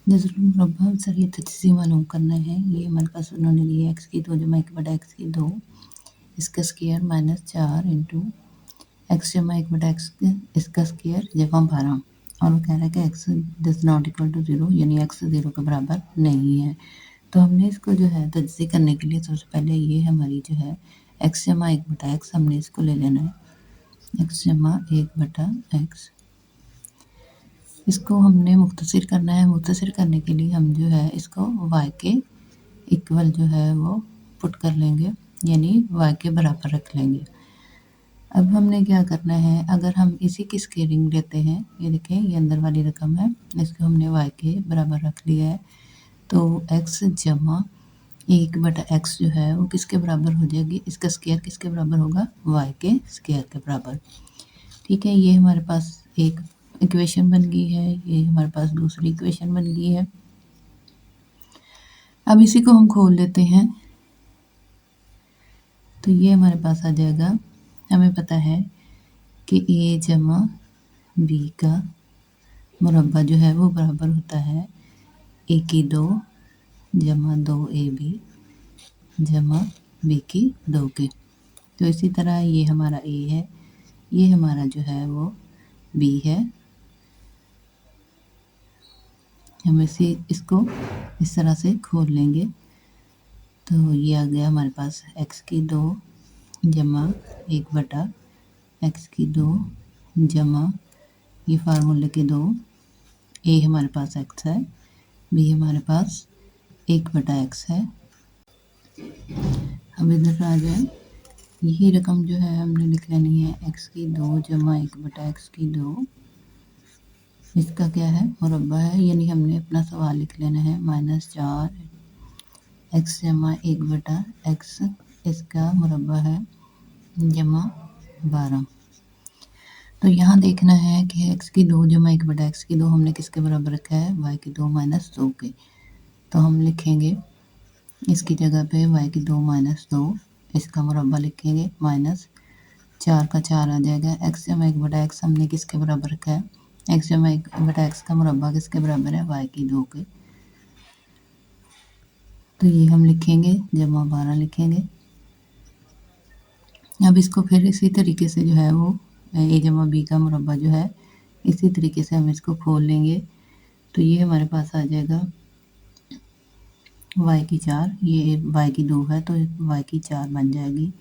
जज़रुल मुरब्बा सर ये तजज़ी मालूम करना है। ये हमारे पास उन्होंने दिया है x की 2 जमा 1 बटा x की 2 इसका स्क्वायर माइनस 4 इंटू x जमा 1 बटा x इसका स्क्वायर जमा 12 और वो कह रहा है कि x does not equal to 0 यानी x 0 के बराबर नहीं है। तो हमने इसको जो है तजज़ी करने के लिए सबसे पहले ये हमारी जो है x जमा 1 बटा x हमने इसको ले लेना है x जमा 1 बटा x। इसको हमने मुख्तसर करना है। मुख्तसर करने के लिए हम जो है इसको y के इक्वल जो है वो पुट कर लेंगे यानी y के बराबर रख लेंगे। अब हमने क्या करना है, अगर हम इसी की स्केलिंग लेते हैं, ये देखें ये अंदर वाली रकम है, इसको हमने y के बराबर रख लिया है तो x जमा 1 बटा x जो है वो किसके बराबर हो जाएगी, इसका स्क्वायर किसके बराबर होगा, y के स्क्वायर के बराबर। ठीक है, ये हमारे पास एक इक्वेशन बन गई है, ये हमारे पास दूसरी इक्वेशन बन गई है। अब इसी को हम खोल लेते हैं तो ये हमारे पास आ जाएगा। हमें पता है कि a जमा b का मुरब्बा जो है वो बराबर होता है a की 2 जमा 2ab जमा b की 2 के। तो इसी तरह ये हमारा a है, ये हमारा जो है वो b है। हम इसको इस तरह से खोल लेंगे तो ये आ गया हमारे पास x की 2 जमा 1 बटा x की 2 जमा ये फार्मूले के 2, a हमारे पास x है, b हमारे पास 1 बटा x है। अब इधर आ जाए, यही रकम जो है हमने लिख लेनी है x की 2 जमा 1 बटा x की 2, इसका क्या है मुरब्बा है, यानी हमने अपना सवाल लिख लेना है -4 x जमा 1 बटा x इसका मुरब्बा है जमा 12। तो यहाँ देखना है कि x की 2 जमा 1 बटा x की 2 हमने किसके बराबर रखा है, y की 2 माइनस 2 के। तो हम लिखेंगे इसकी जगह पे y की 2 माइनस 2 इसका मुरब्बा लिखेंगे -4 का 4 आ जाएगा। x जमा 1 बटा x हमने किसके बराबर रखा है, x जमा 1 बटा x का मुरब्बा किसके बराबर है, y की 2 के। तो ये हम लिखेंगे जमा 12 लिखेंगे। अब इसको फिर इसी तरीके से जो है वो a जमा b का मुरब्बा जो है इसी तरीके से हम इसको खोल लेंगे तो ये हमारे पास आ जाएगा y की 4, ये y की 2 है तो y की 4 बन जाएगी,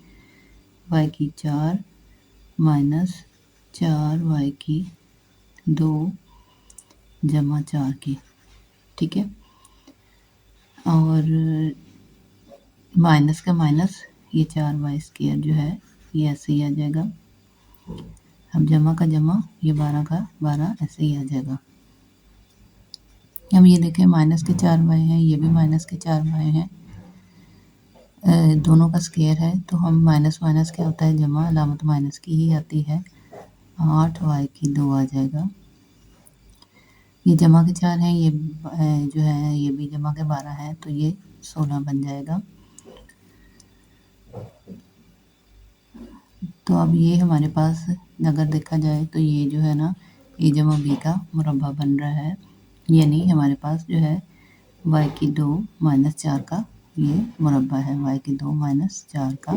y की 4 माइनस 4 y की 2 जमा 4 की। ठीक है, और माइनस का माइनस ये 4y स्क्वायर जो है ये ऐसे ही आ जाएगा। अब जमा का जमा ये 12 का 12 ऐसे ही आ जाएगा। अब ये देखें माइनस के 4y हैं, ये भी माइनस के 4y हैं, दोनों का स्क्वायर है तो हम माइनस माइनस क्या होता है जमा, अलामत माइनस की ही आती है, 8y की 2 आ जाएगा। ये जमा के 4 हैं, ये जो है ये भी जमा के 12 है तो ये 16 बन जाएगा। तो अब ये हमारे पास अगर देखा जाए तो ये जो है ना a जमा b का मुरब्बा बन रहा है, यानी हमारे पास जो है y की 2 माइनस 4 का ये मुरब्बा है, y की 2 माइनस 4 का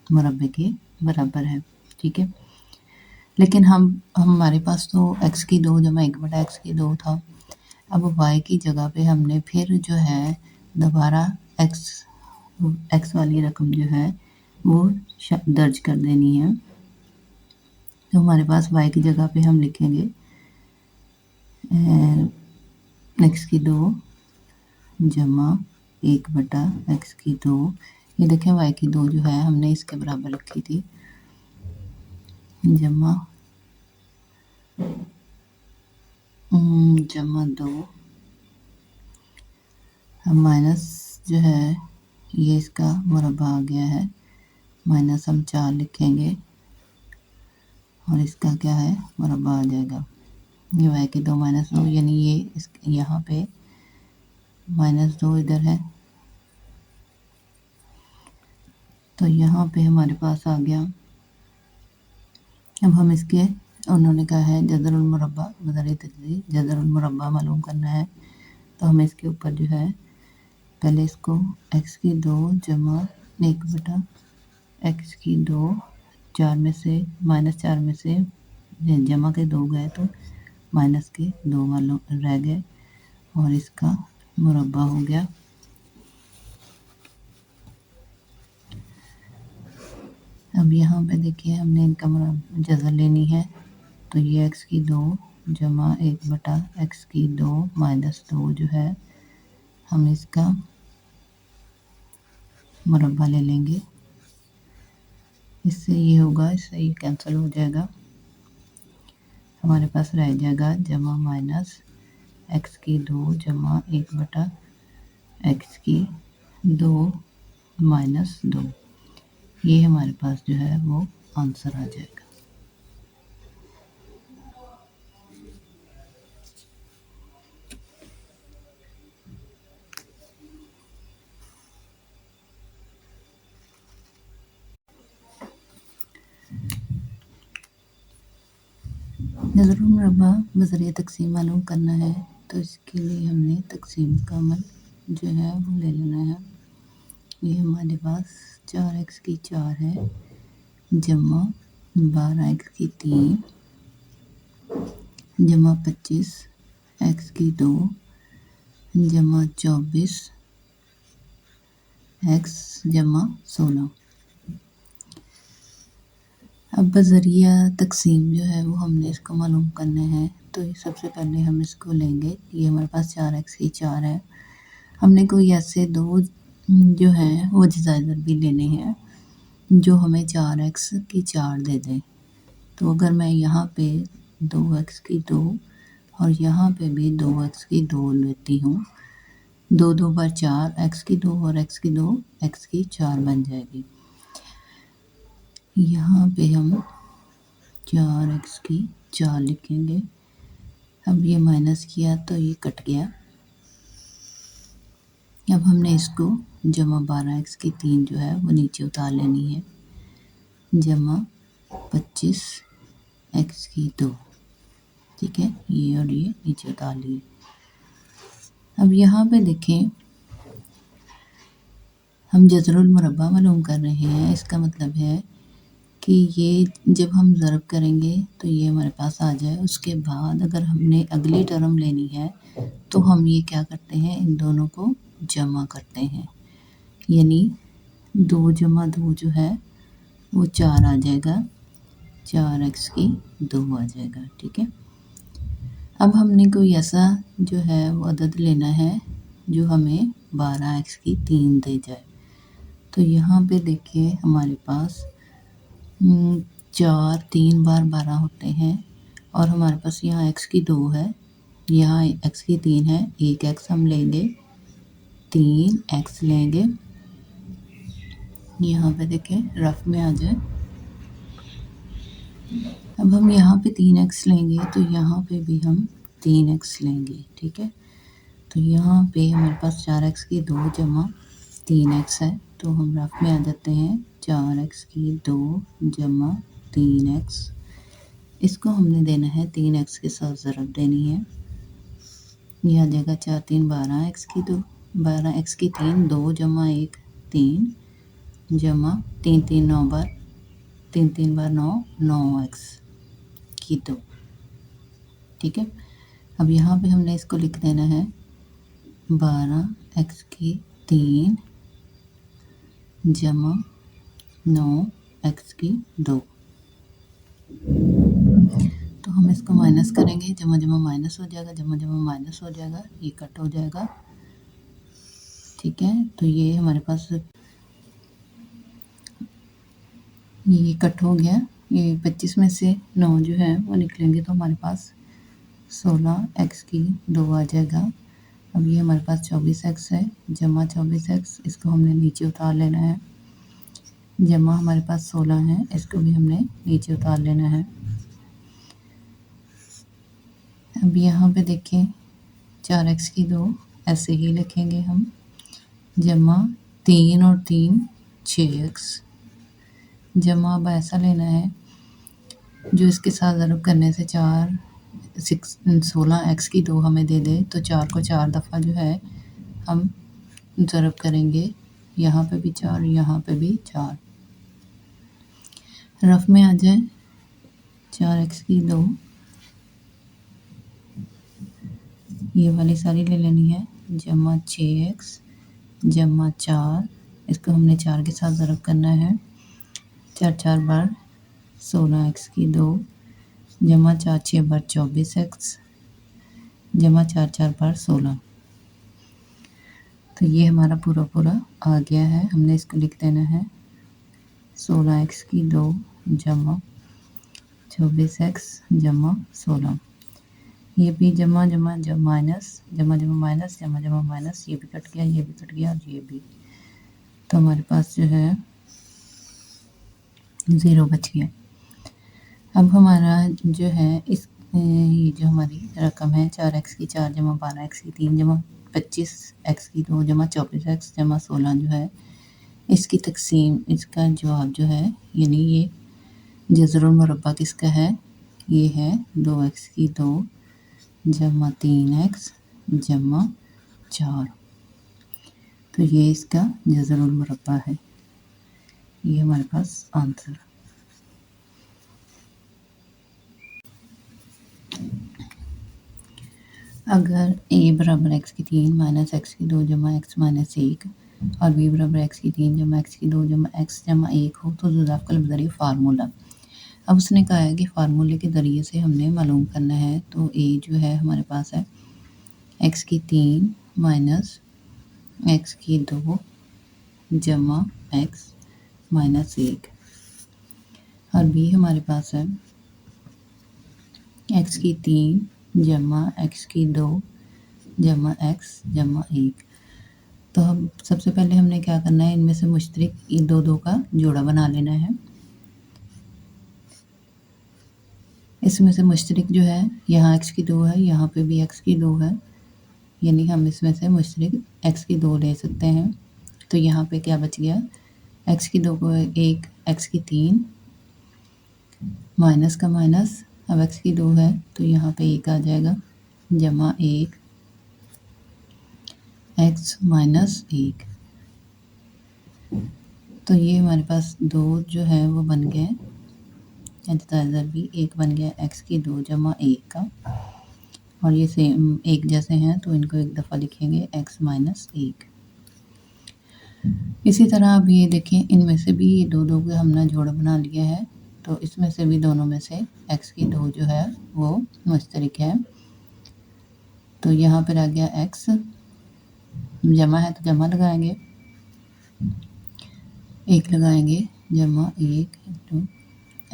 मुरब्बे के बराबर है। ठीक है, लेकिन हमारे पास तो x की 2 जमा 1 बटा x की 2 था। अब y की जगह पे हमने फिर जो है दोबारा x वाली रकम जो है वो दर्ज कर देनी है। तो हमारे पास y की जगह पे हम लिखेंगे x की 2 जमा 1 बटा x की 2, ये देखें y की 2 जो है हमने इसके बराबर रखी थी जमा 2, अब माइनस जो है ये इसका मुरब्बा आ गया है, माइनस हम 4 लिखेंगे और इसका क्या है मुरब्बा आ जाएगा, ये y की 2 माइनस 2 यानी ये यहाँ पे -2 इधर है तो यहाँ पे हमारे पास आ गया। अब हम इसके उन्होंने कहा है जज़रुल मुरब्बा बज़रिए तजज़ी जज़रुल मुरब्बा मालूम करना है तो हम इसके ऊपर जो है पहले इसको x की 2 जमा 1 बटा x की 2 4 में से -4 में से जमा के 2 गए तो माइनस के 2 मालूम रह गए और इसका मुरब्बा हो गया। अब यहाँ पे देखिए हमने इनका जज़ा लेनी है, तो ये x की 2 जमा 1 बटा x की 2 माइनस 2 जो है हम इसका मुरब्बा ले लेंगे। इससे ये होगा, इससे ये कैंसिल हो जाएगा, हमारे पास रह जाएगा जमा माइनस x की 2 जमा 1 बटा x की 2 माइनस 2। ये हमारे पास जो है वो आंसर आ जाएगा। नज़रुल मुरब्बा बज़रिया तक़सीम मालूम करना है, तो इसके लिए हमने तक़सीम का अमल जो है वो ले लेना है। ये हमारे पास 4x की 4 है जमा 12x की 3 जमा 25 x की 2 जमा 24 x जमा 16। अब बज़रिया तक़सीम जो है वो हमने इसको मालूम करना है, तो सबसे पहले हम इसको लेंगे। ये हमारे पास 4x की 4 है, हमने कोई ऐसे दो जो हैं वो अज्ज़ाए ज़रबी लेने हैं जो हमें 4x की 4 दे दें। तो अगर मैं यहाँ पे 2x की 2 और यहाँ पे भी 2x की 2 लेती हूँ, 2 2 बार 4 x की 2 और x की 2 x की 4 बन जाएगी। यहाँ पे हम 4x की 4 लिखेंगे। अब ये माइनस किया तो ये कट गया। अब हमने इसको जमा 12x की 3 जो है वो नीचे उतार लेनी है, जमा 25 x की 2। ठीक है, ये और ये नीचे उतार लिए। अब यहाँ पे देखें हम जज़रुल मुरब्बा मालूम कर रहे हैं, इसका मतलब है कि ये जब हम ज़रब करेंगे तो ये हमारे पास आ जाए। उसके बाद अगर हमने अगली टर्म लेनी है तो हम ये क्या करते हैं, इन दोनों को जमा करते हैं, यानी 2 जमा 2 जो है वो 4 आ जाएगा, 4x की 2 आ जाएगा। ठीक है, अब हमने कोई ऐसा जो है वो अदद लेना है जो हमें 12x की 3 दे जाए। तो यहाँ पे देखिए हमारे पास 4 3 बार 12 होते हैं और हमारे पास यहाँ x की 2 है, यहाँ x की 3 है, एक x हम लेंगे, 3x लेंगे। यहाँ पे देखें रफ में आ जाए। अब हम यहाँ पे 3x लेंगे तो यहाँ पे भी हम 3x लेंगे। ठीक है, तो यहाँ पे हमारे पास 4x की 2 जमा 3x है, तो हम रफ में आ जाते हैं, 4x की 2 जमा 3x। इसको हमने देना है 3x के साथ ज़रब देनी है, यह आ जाएगा 4 3 12x की 2 12x की 3 2 जमा 1 3 जमा 3 3 9 बार 3 3 बार 9 9x की 2। ठीक है, अब यहाँ पे हमने इसको लिख देना है 12x की 3 जमा 9x की 2। तो हम इसको माइनस करेंगे, जमा जमा माइनस हो जाएगा, जमा जमा माइनस हो जाएगा, ये कट हो जाएगा। ठीक है, तो ये हमारे पास ये कट हो गया। ये 25 में से 9 जो है वो निकलेंगे तो हमारे पास 16x की 2 आ जाएगा। अब ये हमारे पास 24x है, जमा 24x, इसको हमने नीचे उतार लेना है, जमा हमारे पास 16 है, इसको भी हमने नीचे उतार लेना है। अब यहाँ पे देखें 4x की 2 ऐसे ही लिखेंगे हम, जमा 3 और 3 6x, जमा अब ऐसा लेना है जो इसके साथ ज़रब करने से 4 16 एक्स की 2 हमें दे दे तो 4 को 4 दफ़ा जो है हम ज़रब करेंगे, यहाँ पे भी 4, यहाँ पे भी 4, रफ में आ जाए 4 एक्स की 2, ये वाली सारी ले लेनी है, जमा 6 एक्स जमा 4, इसको हमने 4 के साथ ज़रब करना है, 4 4 बार 16 एक्स की 2 जमा 4 6 बार 24 एक्स जमा 4 4 बार 16। तो ये हमारा पूरा पूरा आ गया है। हमने इसको लिख देना है 16 एक्स की 2 जमा 24 एक्स जमा 16। ये भी जमा जमा जमा माइनस जमा जमा माइनस जमा जमा माइनस, ये भी कट गया, ये भी कट गया और ये भी। तो हमारे पास जो है 0 बच गया। अब हमारा जो है ये जो हमारी रकम है 4 एक्स की 4 जमा 12 एक्स की 3 जमा 25 एक्स की 2 जमा 24 एक्स जमा 16 जो है इसकी तकसीम, इसका जवाब जो है यानी ये जज़रुल मुरब्बा किसका है, ये है 2 एक्स की 2 जमा 3 एक्स जमा 4। तो ये इसका जज़रुल मुरब्बा है। ये हमारे पास आंसर। अगर a बराबर x की 3 माइनस x की 2 जमा x माइनस 1 और b बराबर x की 3 जमा x की 2 जमा x जमा 1 हो तो ज़ुज़ाफ़ कल बज़रिए फार्मूला। अब उसने कहा है कि फार्मूले के ज़रिए से हमने मालूम करना है। तो a जो है हमारे पास है x की 3 माइनस x की 2 जमा x माइनस 1 और b हमारे पास है x की 3 जमा x की 2 जमा x जमा 1। तो हम सबसे पहले हमने क्या करना है, इनमें से मुश्तरिक इन दो का जोड़ा बना लेना है। इसमें से मुश्तरिक जो है यहाँ x की 2 है, यहाँ पे भी x की 2 है, यानी हम इसमें से मुश्तरिक x की 2 ले सकते हैं। तो यहाँ पे क्या बच गया, x की 2 को 1, x की 3 माइनस का माइनस, अब x की 2 है तो यहाँ पे 1 आ जाएगा जमा 1 x माइनस 1। तो ये हमारे पास 2 जो है वो बन गए, इज़र भी 1 बन गया x की 2 जमा 1 का, और ये सेम एक जैसे हैं तो इनको एक दफ़ा लिखेंगे x माइनस 1। इसी तरह अब ये देखें, इनमें से भी ये दो का हमने जोड़ा बना लिया है, तो इसमें से भी दोनों में से x की 2 जो है वो मुश्तरिक है। तो यहाँ पर आ गया x, जमा है तो जमा लगाएंगे, 1 लगाएंगे जमा 1 इंटू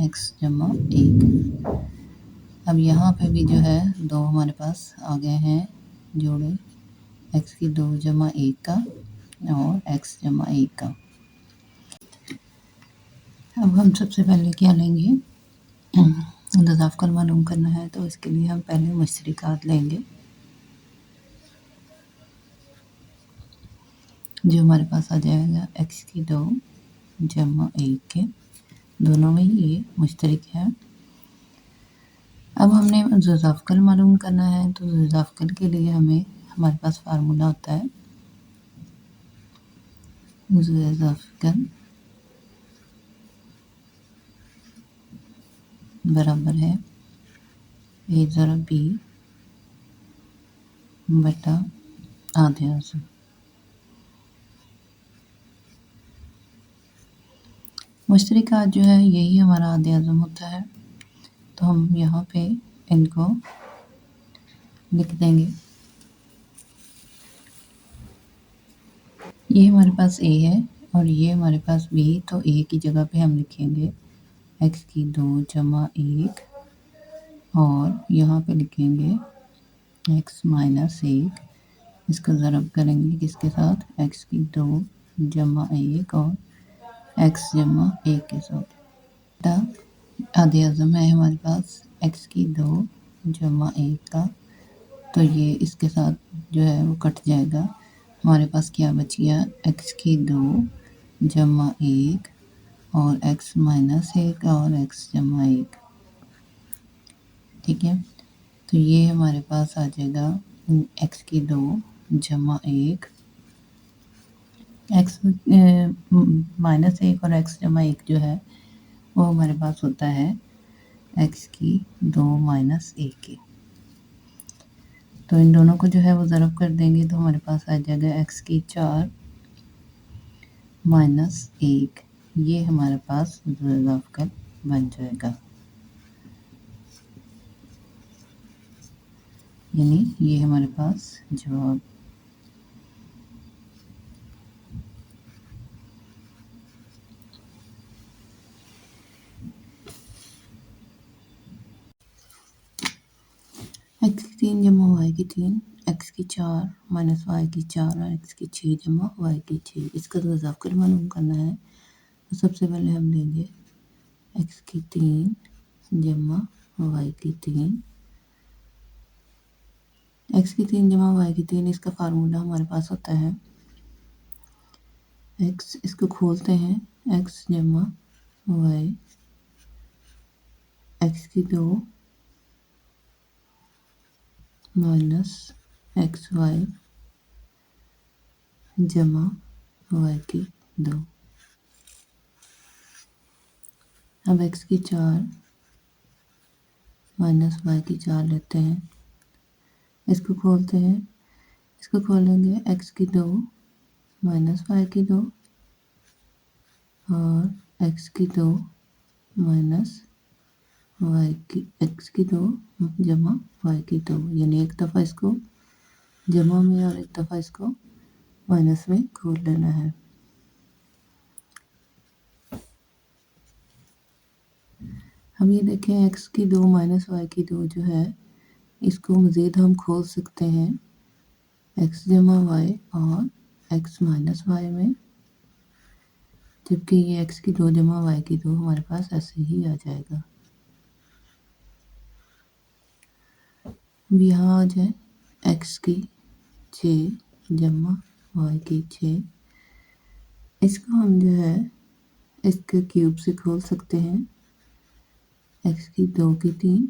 x जमा 1। अब यहाँ पे भी जो है 2 हमारे पास आ गए हैं जोड़े, x की 2 जमा 1 का और x जमा 1 का। अब हम सबसे पहले क्या लेंगे, इज़ाफ़ा कल मालूम करना है, तो इसके लिए हम पहले मुश्तरिकात लेंगे। जो हमारे पास आ जाएगा x की 2 जमा 1 के, दोनों में ये मुश्तरिक है। अब हमने इज़ाफ़ा कल मालूम करना है, तो इज़ाफ़ा कल के लिए हमारे पास फार्मूला होता है इज़ाफ़ा कल बराबर है a ज़रा b बटा आधे आज़म। मुश्तरिकात जो है यही हमारा आधे आज़म होता है, तो हम यहाँ पे इनको लिख देंगे। ये हमारे पास a है और ये हमारे पास b, तो a की जगह पे हम लिखेंगे x की 2 जमा 1 और यहाँ पे लिखेंगे x माइनस 1। इसको ज़रब करेंगे किसके साथ, x की 2 जमा 1 और x जमा 1 के साथ। आधे आज़म है हमारे पास x की 2 जमा 1 का, तो ये इसके साथ जो है वो कट जाएगा। हमारे पास क्या बच गया, x की 2 जमा 1 और x माइनस 1 और x जमा 1। ठीक है, तो ये हमारे पास आ जाएगा x की 2 जमा 1, x माइनस 1 और x जमा 1 जो है वो हमारे पास होता है x की 2 माइनस 1 की। तो इन दोनों को जो है वो ज़रब कर देंगे तो हमारे पास आ जाएगा x की 4 माइनस 1। ये हमारे पास ज़ाफ़िर बन जाएगा, यानी ये हमारे पास जवाब। x की 3 जमा y की 3, x की 4 माइनस y की 4 और x की 6 जमा y की 6। इसका तो ज़ाफ़िर मालूम करना है। तो सबसे पहले हम लेंगे x की 3 जमा y की 3, x की 3 जमा y की 3, इसका फार्मूला हमारे पास होता है x, इसको खोलते हैं, x जमा y, x की 2 माइनस एक्स वाई जमा y की 2। अब x की 4 माइनस y की 4 लेते हैं, इसको खोलते हैं, इसको खोलेंगे x की 2 माइनस y की 2 और x की 2 माइनस y की x की 2 जमा y की 2, यानी एक दफ़ा इसको जमा में और एक दफ़ा इसको माइनस में खोल लेना है। हम ये देखें x की 2 माइनस y की 2 जो है इसको मज़ीद हम खोल सकते हैं x जमा y और x माइनस y में, जबकि ये x की 2 जमा y की 2 हमारे पास ऐसे ही आ जाएगा। अब यहाँ आ जाए x की 6 जमा y की 6, इसको हम जो है इसके क्यूब से खोल सकते हैं, x की 2 की 3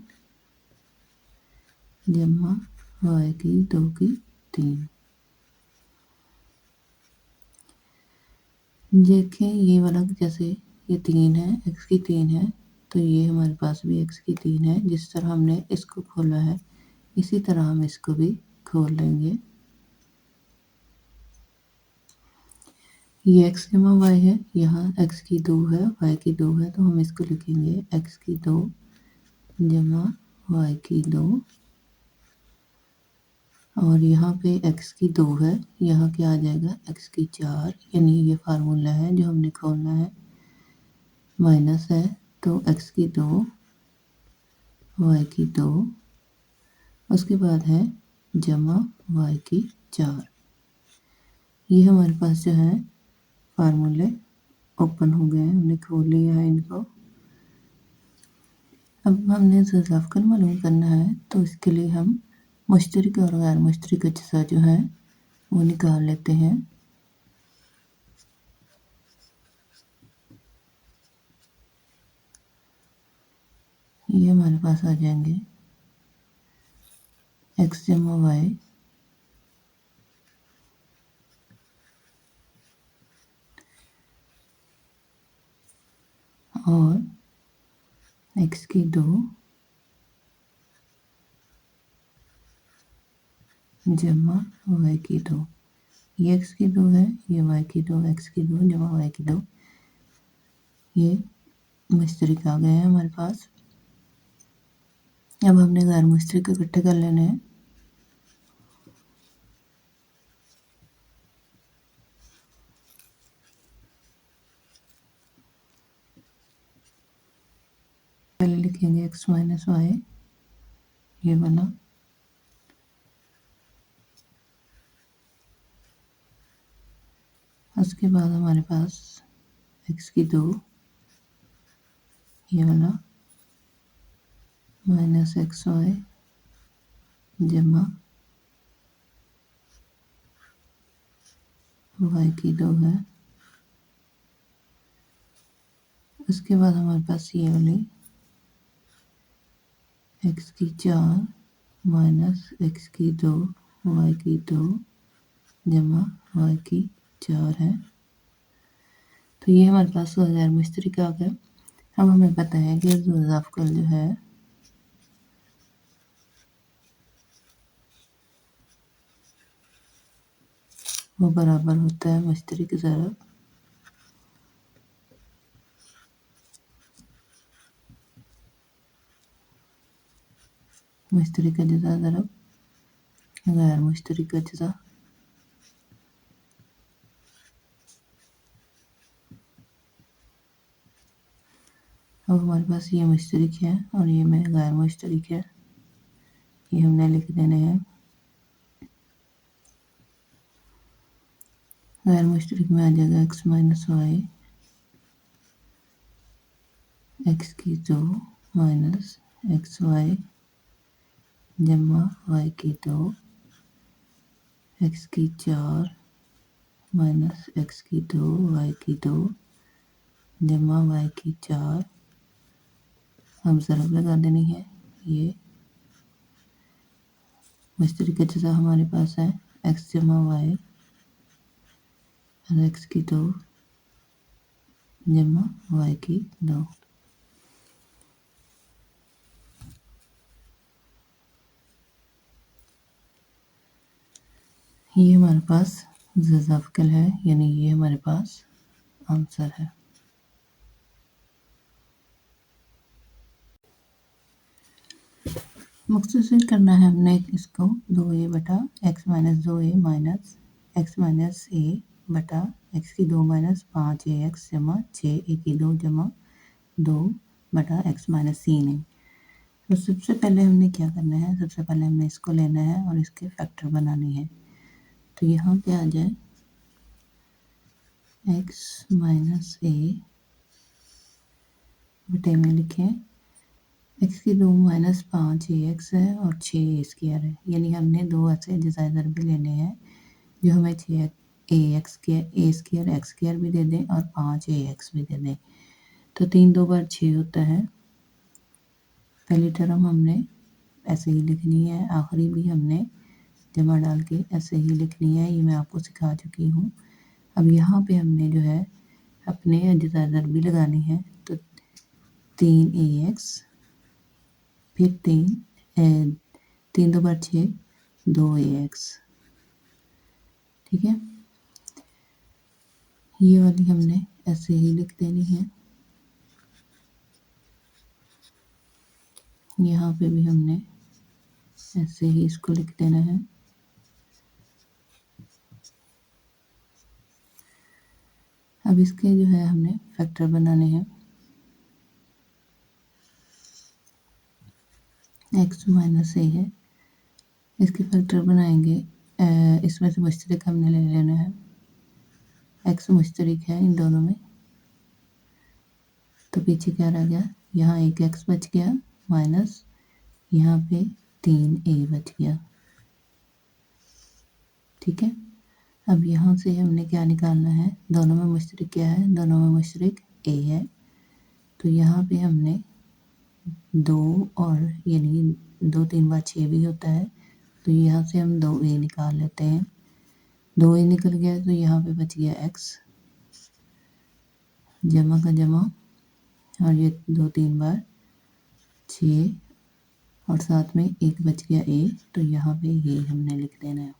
जमा y की 2 की 3। देखें ये वाला जैसे ये 3 है, x की 3 है, तो ये हमारे पास भी x की 3 है। जिस तरह हमने इसको खोला है इसी तरह हम इसको भी खोल लेंगे। ये x जमा y है, यहाँ x की 2 है, y की 2 है, तो हम इसको लिखेंगे x की 2 जमा y की 2, और यहाँ पे x की 2 है, यहाँ क्या आ जाएगा x की 4, यानी ये फार्मूला है जो हमने खोलना है, माइनस है तो x की 2 y की 2, उसके बाद है जमा y की 4। ये हमारे पास जो है फार्मूले ओपन हो गए हैं, हमने खोल लिया है इनको। अब हमने ज़ाफ़िर मालूम करना है, तो इसके लिए हम मुश्तरक और गैर मुश्तरक अज्जा जो है वो निकाल लेते हैं। ये हमारे पास आ जाएंगे x जमा वाई और x की 2 जमा y की 2। ये x की 2 है, ये y की 2, x की 2 जमा y की 2, ये मुश्तरक आ गए हैं हमारे पास। अब हमने गैर मुश्तरक इकट्ठे कर लेने हैं। पहले लिखेंगे x माइनस वाई, ये बना, उसके बाद हमारे पास x की 2, ये वाला, माइनस एक्स वाई जमा y की 2 है। उसके बाद हमारे पास ये वाली x की 4 माइनस एक्स की 2 वाई की 2 जमा वाई की 4 है। तो ये हमारे पास गैर मुश्तरक आ गया। अब हमें पता है कि ज़ाफ़कल जो है वो बराबर होता है मुश्तरक ज़रब मुश्तरक अज्जा ज़रब गैर मुश्तरक अज्जा। अब हमारे पास ये मुश्तरक है और ये में गैर मुश्तरक है, ये हमने लिख देने हैं। गैर मुश्तरक में आ जाएगा एक्स माइनस वाई एक्स की 2 माइनस एक्स वाई जमा वाई की 2 एक्स की 4 माइनस एक्स की 2 वाई की 2 जमा वाई की 4। हम ज़रब लगा देनी है। ये मुश्तरक अज्जा हमारे पास है एक्स जमा वाई और एक्स की 2 जमा वाई की 2। ये हमारे पास ज़ाफ़कल है, यानी ये हमारे पास आंसर है। मुख्तसर करना है हमने इसको 2a बटा x minus 2a minus x minus a बटा एक्स की 2 माइनस 5a एक्स जमा 6a की 2 जमा 2 बटा एक्स माइनस 3a। तो सबसे पहले हमने क्या करना है, सबसे पहले हमने इसको लेना है और इसके फैक्टर बनाने हैं। तो यहाँ पे आ जाए एक्स माइनस ए बटे में लिखें एक्स की 2 माइनस 5 ए एक्स है और 6 ए स्क्वायर है, यानी हमने दो ऐसे डिज़ाइनर भी लेने हैं जो हमें 6 ए एक्स स्क्वायर एक्स स्क्वायर भी दे दें और 5 ए एक्स भी दे दें। तो 3 2 बार 6 होता है। पहली टर्म हमने ऐसे ही लिखनी है, आखिरी भी हमने जमा डाल के ऐसे ही लिखनी है, ये मैं आपको सिखा चुकी हूँ। अब यहाँ पे हमने जो है अपने डिज़ाइनर भी लगानी है। तो 3 ए एक्स फिर 3 2 बार 6 2 ए एक्स, ठीक है। ये वाली हमने ऐसे ही लिख देनी है। यहाँ पे भी हमने ऐसे ही इसको लिख देना है। अब इसके जो है हमने फैक्टर बनाने हैं। एक्स माइनस ए है, इसके फैक्टर बनाएंगे। इसमें से मुश्तरक हमने ले लेना है, एक्स मुश्तरक है इन दोनों में, तो पीछे क्या रह गया, यहाँ एक एक्स बच गया माइनस यहाँ पे 3 ए बच गया, ठीक है। अब यहाँ से हमने क्या निकालना है, दोनों में मुश्तरक क्या है, दोनों में मुश्तरक ए है। तो यहाँ पे हमने 2 और यानी 2 3 बार 6 भी होता है, तो यहाँ से हम 2 ए निकाल लेते हैं। 2 ए निकल गया तो यहाँ पे बच गया एक्स जमा का जमा और ये 2 3 बार 6 और साथ में एक बच गया ए, तो यहाँ पे ये हमने लिख देना है।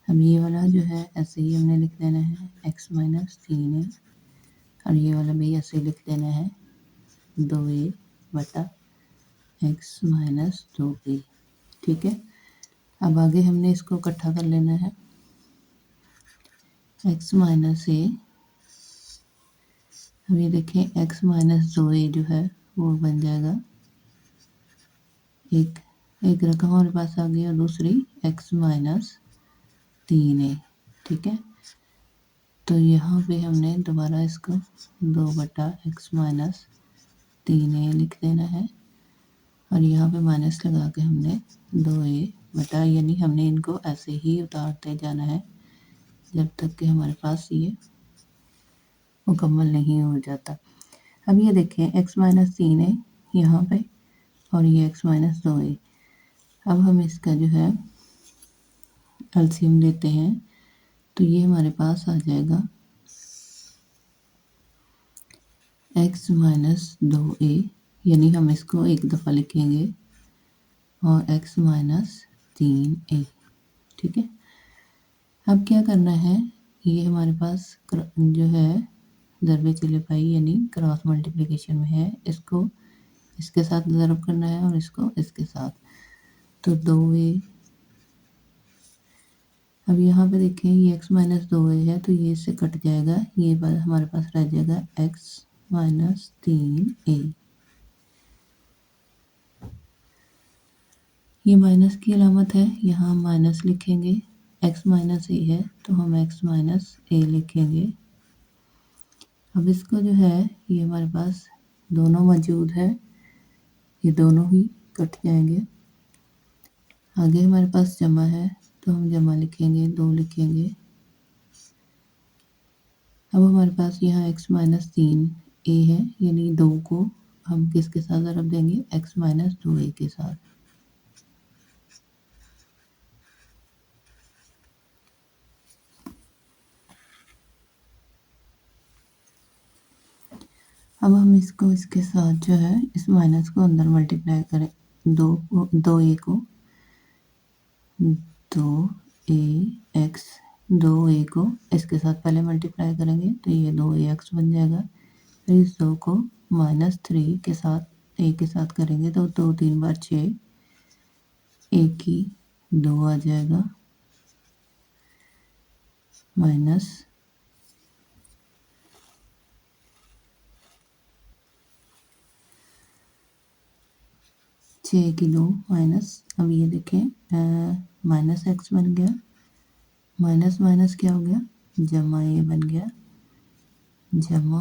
अब ये वाला जो है ऐसे ही हमने लिख देना है एक्स माइनस 3 ए और ये वाला भी ऐसे लिख देना है 2 ए बटा एक्स माइनस 2 ए, ठीक है। अब आगे हमने इसको इकट्ठा कर लेना है। एक्स माइनस ए, अब ये देखें एक्स माइनस 2 ए जो है वो बन जाएगा एक रकम हमारे पास आ गई और दूसरी एक्स माइनस 3 ए, ठीक है। तो यहाँ पे हमने दोबारा इसको 2 बटा एक्स माइनस 3 ए लिख देना है और यहाँ पे माइनस लगा के हमने 2 ए बटा, यानी हमने इनको ऐसे ही उतारते जाना है जब तक कि हमारे पास ये मुकम्मल नहीं हो जाता। अब ये देखें एक्स माइनस 3 ए यहाँ पे और ये एक्स माइनस 2 ए, अब हम इसका जो है एलसीएम लेते हैं, तो ये हमारे पास आ जाएगा x माइनस 2a, यानी हम इसको एक दफ़ा लिखेंगे, और x माइनस 3a। ठीक है, अब क्या करना है, ये हमारे पास जो है ज़रबे चले पाई यानी क्रॉस मल्टीप्लिकेशन में है, इसको इसके साथ ज़रब करना है और इसको इसके साथ, तो 2a। अब यहाँ पे देखें ये x माइनस 2a है, तो ये इससे कट जाएगा, ये हमारे पास रह जाएगा x माइनस 3a। ये माइनस की अलामत है, यहाँ हम माइनस लिखेंगे, x माइनस a है तो हम x माइनस a लिखेंगे। अब इसको जो है ये हमारे पास दोनों मौजूद है, ये दोनों ही कट जाएंगे। आगे हमारे पास जमा है तो हम जमा लिखेंगे, 2 लिखेंगे। अब हमारे पास यहाँ x माइनस 3a है, यानी 2 को हम किसके साथ ज़रब देंगे, x माइनस 2a के साथ। अब हम इसको इसके साथ जो है इस माइनस को अंदर मल्टीप्लाई करें, 2a को 2ax, 2a को इसके साथ पहले मल्टीप्लाई करेंगे तो ये 2ax बन जाएगा। फिर इस 2 को माइनस 3 के साथ a के साथ करेंगे तो 2 3 बार 6, 1 की 2 आ जाएगा, माइनस 6 की 2 माइनस। अब ये देखें माइनस एक्स बन गया, माइनस माइनस क्या हो गया, जमा ए बन गया, जमा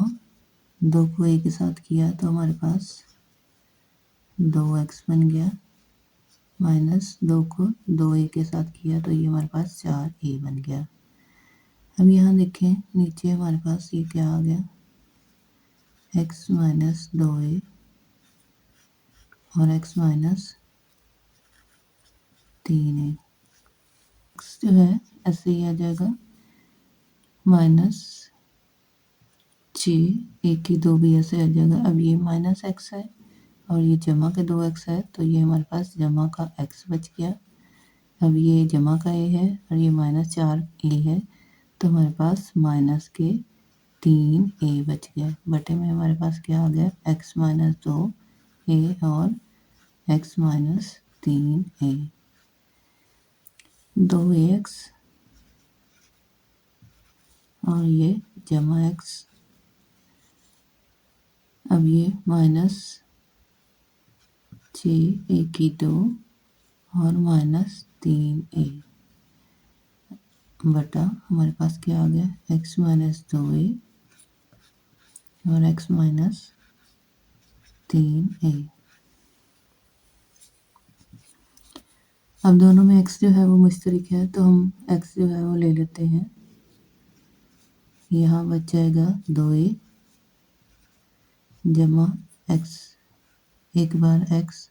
2 को ए के साथ किया तो हमारे पास 2x बन गया, माइनस 2 को 2a के साथ किया तो ये हमारे पास 4a बन गया। अब यहाँ देखें नीचे हमारे पास ये क्या आ गया, x माइनस 2a और x माइनस 3a, x जो है ऐसे ही आ जाएगा, माइनस 6, 1 की 2 भी ऐसे आ जाएगा। अब ये माइनस x है और ये जमा के 2x है, तो ये हमारे पास जमा का x बच गया। अब ये जमा का a है और ये माइनस 4a है, तो हमारे पास माइनस के 3a बच गया। बटे में हमारे पास क्या आ गया, x माइनस 2a और x माइनस 3a, 2ax और ये जमा x। अब ये माइनस 6, 1 की 2 और माइनस 3a बटा हमारे पास क्या आ गया, x माइनस 2a और x माइनस 3a। अब दोनों में x जो है वो मुश्तरक है, तो हम x जो है वो ले लेते हैं, यहाँ बच जाएगा 2a जमा x, एक बार x।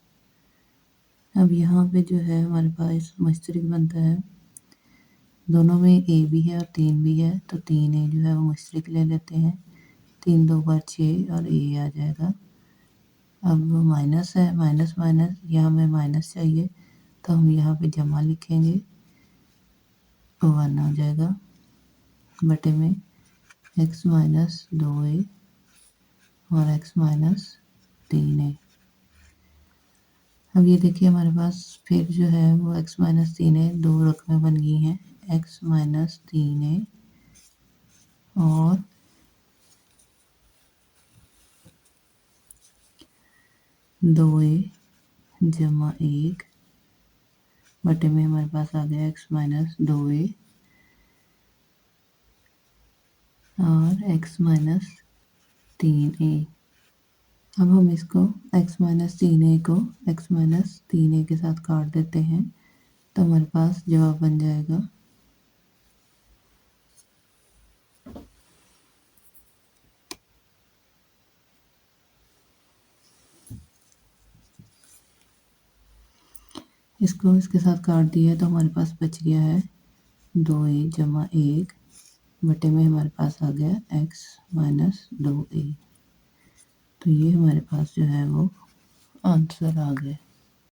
अब यहाँ पे जो है हमारे पास मुश्तरक बनता है, दोनों में a भी है और 3 भी है, तो 3a जो है वो मुश्तरक ले लेते हैं, 3 2 बार 6 और a आ जाएगा। अब माइनस है, माइनस माइनस, यहाँ हमें माइनस चाहिए तो हम यहाँ पे जमा लिखेंगे, 1 आ जाएगा, बटे में x माइनस 2a और x माइनस 3a। अब ये देखिए हमारे पास फिर जो है वो x माइनस 3a, 2 रकमें बन गई हैं, x माइनस 3a और 2a जमा 1 बटे में हमारे पास आ गया x माइनस 2a और x माइनस 3a। अब हम इसको x माइनस 3a को x माइनस 3a के साथ काट देते हैं, तो हमारे पास जवाब बन जाएगा इसको इसके साथ काट दिया है तो हमारे पास बच गया है 2a जमा 1 बटे में हमारे पास आ गया x माइनस 2a। तो ये हमारे पास जो है वो आंसर आ गया।